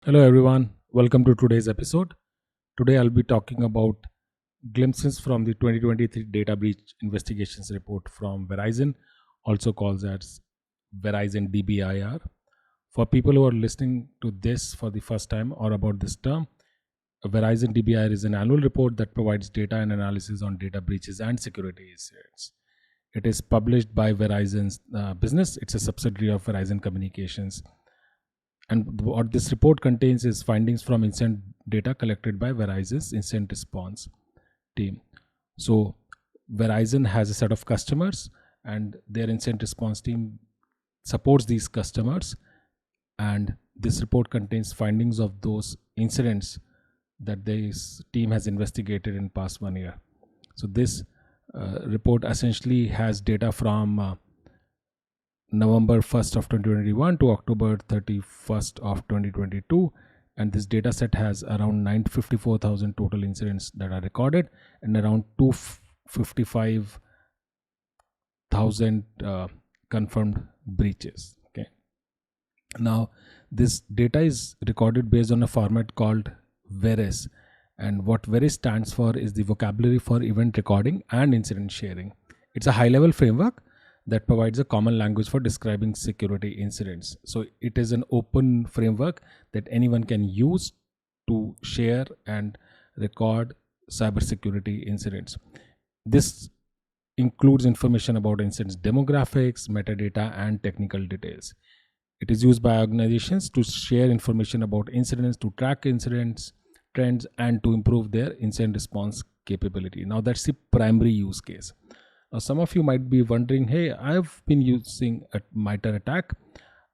Hello, everyone. Welcome to today's episode. Today, I'll be talking about glimpses from the 2023 Data Breach Investigations Report from Verizon, also called as Verizon DBIR. For people who are listening to this for the first time or about this term, Verizon DBIR is an annual report that provides data and analysis on data breaches and security incidents. It is published by Verizon's business. It's a subsidiary of Verizon Communications, and what this report contains is findings from incident data collected by Verizon's incident response team. So, Verizon has a set of customers, and their incident response team supports these customers. And this report contains findings of those incidents that this team has investigated in past 1 year. So, this report essentially has data from November 1st of 2021 to October 31st of 2022, and this data set has around 954,000 total incidents that are recorded and around 255,000 confirmed breaches. Okay, now this data is recorded based on a format called Veris, and what Veris stands for is the vocabulary for event recording and incident sharing. It's a high level framework that provides a common language for describing security incidents. So it is an open framework that anyone can use to share and record cybersecurity incidents. This includes information about incidents demographics, metadata, and technical details. It is used by organizations to share information about incidents, to track incidents, trends, and to improve their incident response capability. Now that's the primary use case. Now, some of you might be wondering, hey, I've been using a MITRE ATT&CK.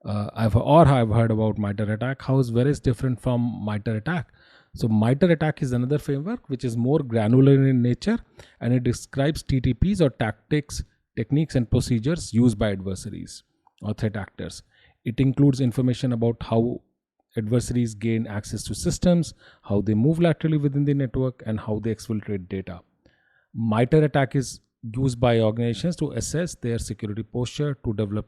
I've heard about MITRE ATT&CK. How is Veris different from MITRE ATT&CK? So MITRE ATT&CK is another framework which is more granular in nature, and it describes TTPs or tactics, techniques, and procedures used by adversaries or threat actors. It includes information about how adversaries gain access to systems, how they move laterally within the network, and how they exfiltrate data. MITRE ATT&CK is used by organizations to assess their security posture, to develop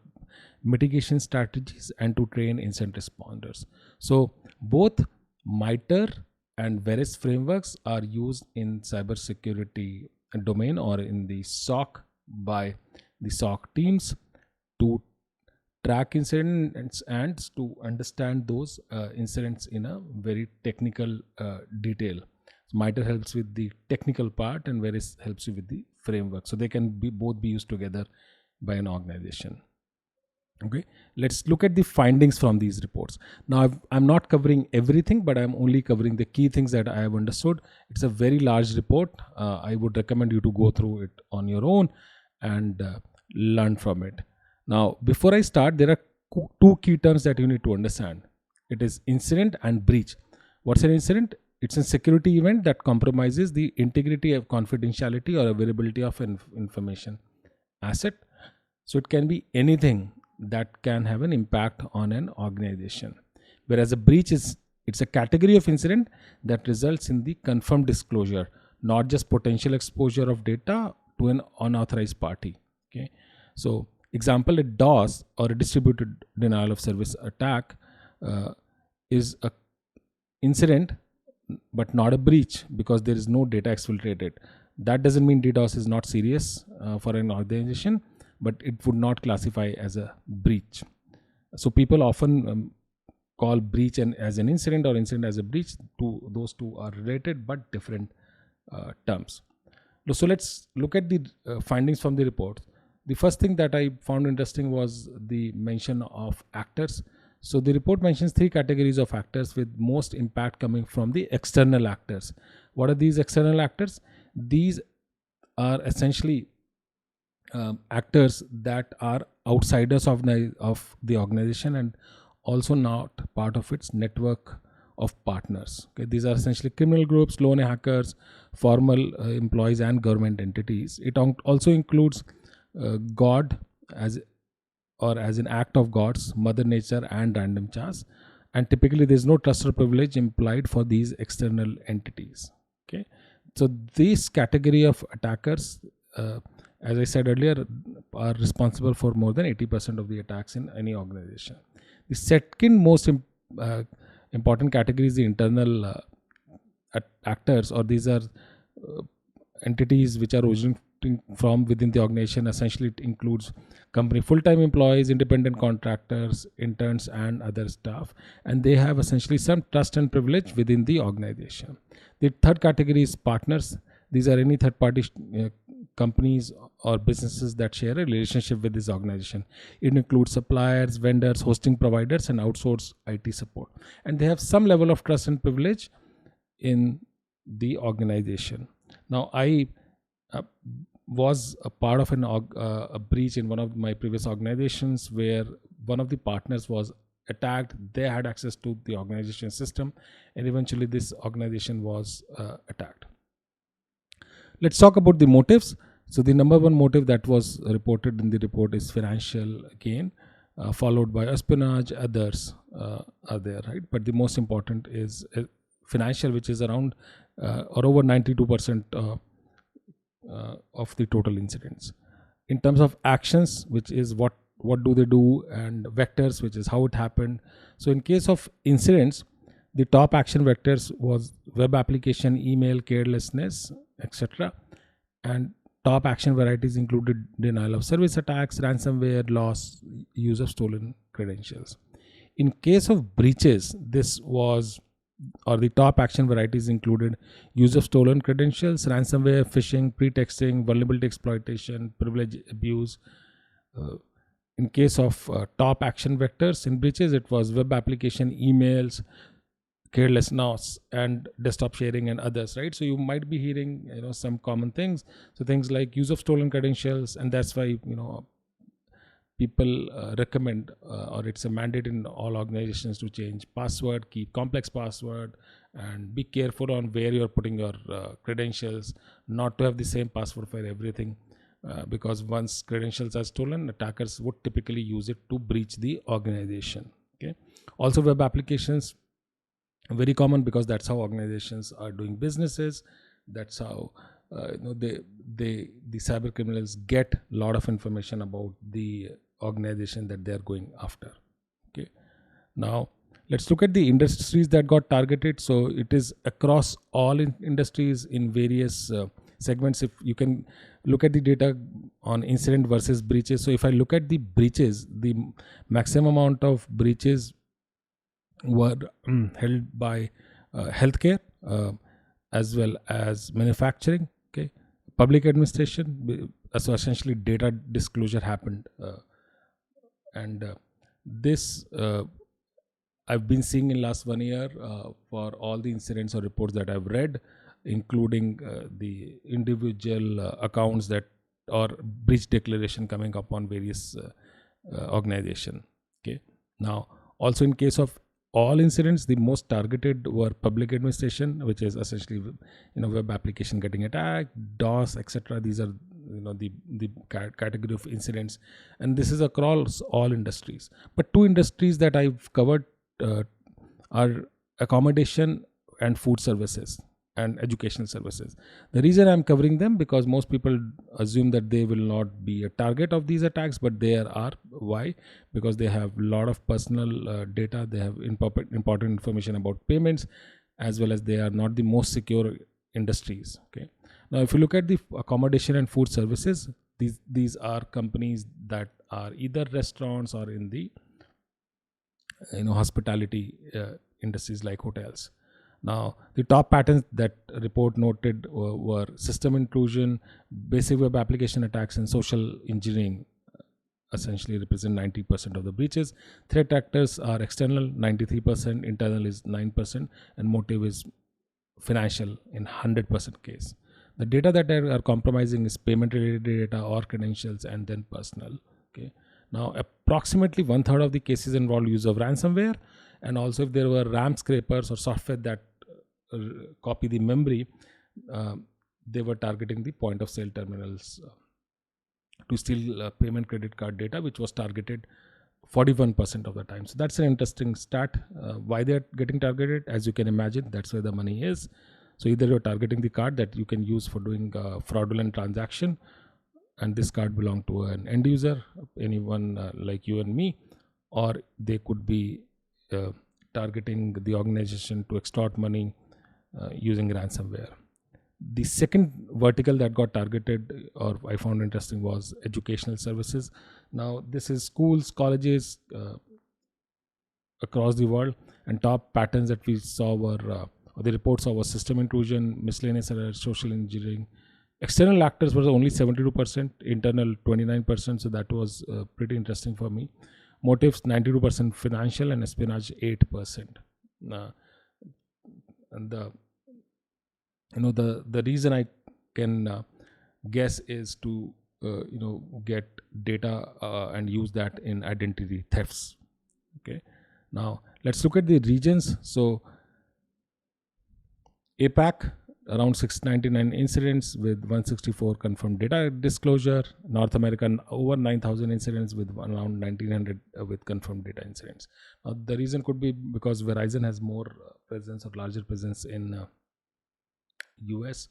mitigation strategies, and to train incident responders. So both MITRE and Veris frameworks are used in cybersecurity domain or in the SOC by the SOC teams to track incidents and to understand those incidents in a very technical detail. MITRE helps with the technical part and Veris helps you with the framework. So they can both be used together by an organization. Okay, let's look at the findings from these reports. Now, I'm not covering everything, but I'm only covering the key things that I have understood. It's a very large report. I would recommend you to go through it on your own and learn from it. Now, before I start, there are two key terms that you need to understand. It is incident and breach. What's an incident? It's a security event that compromises the integrity of confidentiality or availability of information asset. So it can be anything that can have an impact on an organization. Whereas a breach it's a category of incident that results in the confirmed disclosure, not just potential exposure of data to an unauthorized party. Okay. So example, a DOS or a distributed denial of service attack is a incident but not a breach because there is no data exfiltrated. That doesn't mean DDoS is not serious for an organization, but it would not classify as a breach. So people often call breach as an incident or incident as a breach. Those two are related but different terms. So let's look at the findings from the report. The first thing that I found interesting was the mention of actors. So the report mentions three categories of actors with most impact coming from the external actors. What are these external actors? These are essentially actors that are outsiders of the organization and also not part of its network of partners. Okay, these are essentially criminal groups, lone hackers, formal employees, and government entities. It also includes God as an act of gods, mother nature, and random chance. And typically there is no trust or privilege implied for these external entities. Okay, so this category of attackers, as I said earlier, are responsible for more than 80% of the attacks in any organization. The second most important category is the internal actors, or these are entities which are originating from within the organization. Essentially, it includes company full-time employees, independent contractors, interns, and other staff, and they have essentially some trust and privilege within the organization. The third category is partners. These are any third-party companies or businesses that share a relationship with this organization. It includes suppliers, vendors, hosting providers, and outsourced IT support, and they have some level of trust and privilege in the organization. Now, I was a part of a breach in one of my previous organizations where one of the partners was attacked. They had access to the organization system, and eventually this organization was attacked. Let's talk about the motives. So the number one motive that was reported in the report is financial gain, followed by espionage. Others are there, right? But the most important is financial, which is around or over 92% of the total incidents. In terms of actions, which is what do they do, and vectors, which is how it happened. So in case of incidents, the top action vectors was web application, email, carelessness, etc. And top action varieties included denial of service attacks, ransomware, loss, use of stolen credentials. In case of breaches, the top action varieties included use of stolen credentials, ransomware, phishing, pretexting, vulnerability exploitation, privilege abuse. In case of top action vectors in breaches, it was web application, emails, carelessness, and desktop sharing, and others, right? So you might be hearing some common things. So things like use of stolen credentials, and that's why people recommend or it's a mandate in all organizations to change password, keep complex password, and be careful on where you're putting your credentials, not to have the same password for everything, because once credentials are stolen, attackers would typically use it to breach the organization. Okay. Also, web applications, very common, because that's how organizations are doing businesses. That's how the cyber criminals get a lot of information about the organization that they are going after. Okay. Now let's look at the industries that got targeted. So it is across all industries in various segments. If you can look at the data on incident versus breaches. So if I look at the breaches, the maximum amount of breaches were held by healthcare, as well as manufacturing, okay, public administration. So essentially data disclosure happened, and this I've been seeing in last 1 year for all the incidents or reports that I've read, including the individual accounts that or breach declaration coming up on various organization. Okay. Now also in case of all incidents, the most targeted were public administration, which is essentially web application getting attacked, DOS, etc. These are the category of incidents, and this is across all industries. But two industries that I've covered are accommodation and food services and educational services. The reason I'm covering them, because most people assume that they will not be a target of these attacks, but they are. Why? Because they have a lot of personal data. They have important information about payments, as well as they are not the most secure industries. Okay. Now, if you look at the accommodation and food services, these are companies that are either restaurants or in the hospitality industries like hotels. Now, the top patterns that report noted were system intrusion, basic web application attacks, and social engineering. Essentially represent 90% of the breaches. Threat actors are external, 93%, internal is 9%, and motive is financial in 100% case. The data that are compromising is payment related data or credentials, and then personal. Okay. Now, approximately 1/3 of the cases involve use of ransomware, and also if there were RAM scrapers or software that copy the memory, they were targeting the point of sale terminals to steal payment credit card data, which was targeted 41% of the time. So that's an interesting stat. Why they're getting targeted, as you can imagine, that's where the money is. So either you're targeting the card that you can use for doing fraudulent transaction, and this card belong to an end user, anyone like you and me, or they could be targeting the organization to extort money using ransomware. The second vertical that got targeted, or I found interesting, was educational services. Now, this is schools, colleges across the world, and top patterns that we saw were, or the report saw, was system intrusion, miscellaneous error, social engineering. External actors were only 72%, internal 29%, so that was pretty interesting for me. Motives 92%, financial, and espionage 8%. And the reason I can guess is to get data and use that in identity thefts. Okay, now let's look at the regions. So APAC, around 699 incidents with 164 confirmed data disclosure. North America, over 9,000 incidents with around 1,900 with confirmed data incidents. Now, the reason could be because Verizon has more presence or larger presence in US,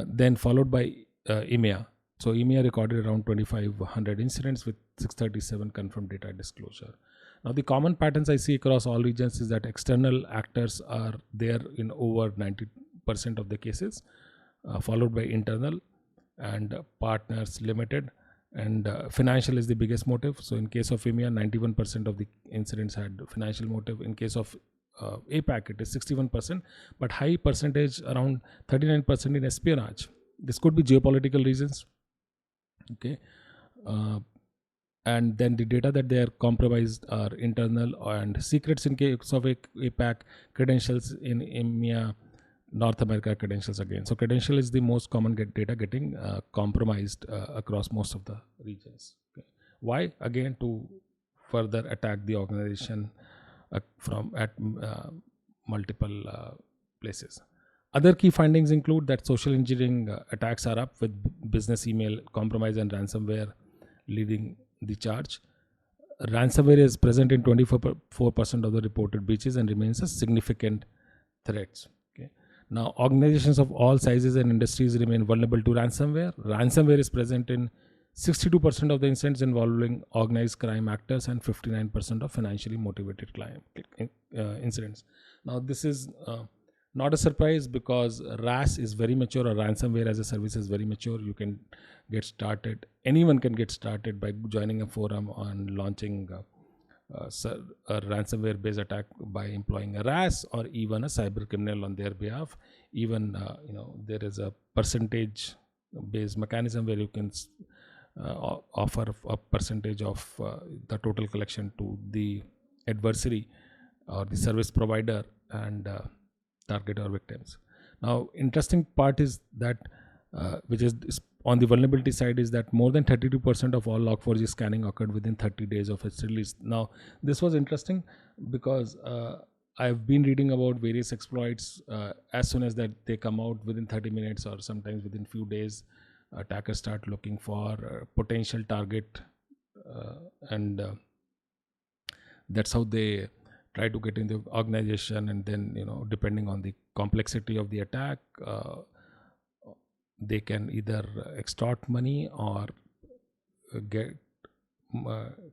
then followed by EMEA. So EMEA recorded around 2,500 incidents with 637 confirmed data disclosure. Now, the common patterns I see across all regions is that external actors are there in over 90% of the cases, followed by internal and partners limited, and financial is the biggest motive. So in case of EMEA, 91% of the incidents had financial motive. In case of APAC, it is 61%, but high percentage, around 39%, in espionage. This could be geopolitical reasons. Okay, and then the data that they are compromised are internal and secrets in case of APAC, credentials in EMEA, North America credentials again. So credential is the most common data getting compromised across most of the regions. Okay. Why? Again, to further attack the organization from at multiple places. Other key findings include that social engineering attacks are up, with business email compromise and ransomware leading the charge. Ransomware is present in 24% of the reported breaches and remains a significant threat. Okay. Now, organizations of all sizes and industries remain vulnerable to ransomware. Ransomware is present in 62% of the incidents involving organized crime actors and 59% of financially motivated incidents. Now, this is not a surprise because RAS is very mature, or ransomware as a service is very mature. You can get started. Anyone can get started by joining a forum on launching a ransomware based attack by employing a RAS or even a cyber criminal on their behalf. Even there is a percentage based mechanism where you can offer a percentage of the total collection to the adversary or the service provider and target our victims. Now, interesting part is that which is on the vulnerability side is that more than 32% of all Log4j scanning occurred within 30 days of its release. Now, this was interesting because I've been reading about various exploits. As soon as that they come out, within 30 minutes or sometimes within few days, attackers start looking for potential target, and that's how they try to get in the organization. And then depending on the complexity of the attack, they can either extort money or get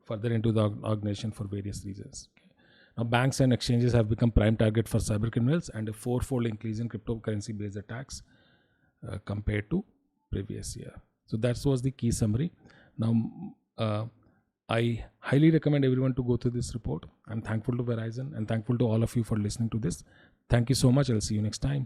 further into the organization for various reasons. Okay. Now, banks and exchanges have become prime target for cyber criminals, and a 4-fold increase in cryptocurrency based attacks compared to previous year. So that was the key summary. Now, I highly recommend everyone to go through this report. I'm thankful to Verizon and thankful to all of you for listening to this. Thank you so much. I'll see you next time.